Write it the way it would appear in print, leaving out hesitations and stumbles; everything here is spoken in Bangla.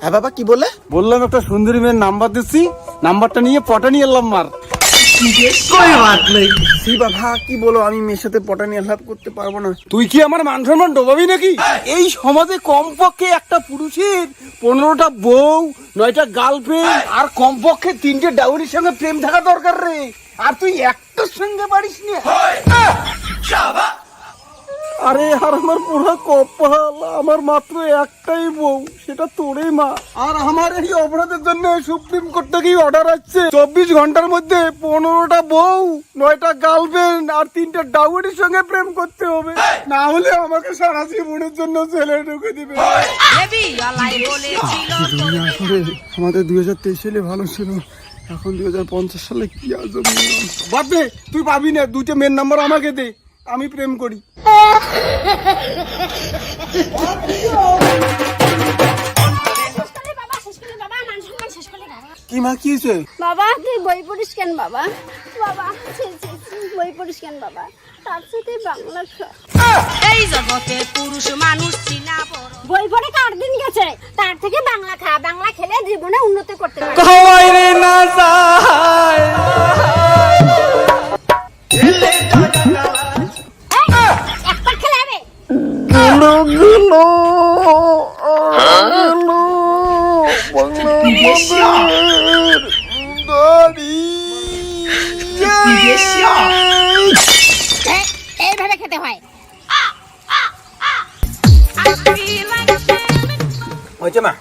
হ্যাঁ বাবা কি বলে? বললাম একটা সুন্দরী মেয়ের নাম্বার দিচ্ছি, নাম্বারটা নিয়ে পটা নিয়ে এলাম মার। বাবা কি বলো, আমি মেয়ের সাথে পটানি আলাপ করতে পারবো না। তুই কি আমার মান সম্মান ডোবাবি নাকি? এই সমাজে কমপক্ষে একটা পুরুষের 15টা বউ, 9টা গার্লফ্রেন্ড আর কমপক্ষে 3টে ডাউরির সঙ্গে প্রেম থাকা দরকার রে। আর তুই একটার সঙ্গে পারিস না? আরে আর আমার পুরো কপাল, আমার মাত্র একটাই বউ, সেটা তোরই মা। আর আমার এই অপরাধের জন্য সুপ্রিম কোর্ট থেকেই অর্ডার আসছে 24 ঘন্টার মধ্যে 15টা বউ, 9টা গার্লফ্রেন্ড আর 3টে ডাউরির সঙ্গে প্রেম করতে হবে, না হলে আমাকে সারা জীবনের জন্য জেলে ঢুকে দিবে। আমাদের 2023 সালে ভালো ছিল, এখন 2050 সালে কি আজব নিয়ম। বাদ দে, তুই পাবি না। 2টে মেয়ের নাম্বার আমাকে দে, আমি প্রেম করি। কি মা কি হয়েছে? বাবা তুই বই পড়িস কেন বাবা? বাবা বই পড়িস কেন বাবা? তার সাথে বাংলা এই জগতে পুরুষ মানুষ চিনা বড়। বই পড়ে কার দিন গেছে, তার থেকে বাংলা খা। বাংলা খেলে জীবনে উন্নতি করতে পারবে। কই রে না যায় একটা খেলাবে গেলো গেলো গেলো বাংলাদেশের দাড়ি। এইভাবে খেতে হয়। হয়েছে মা?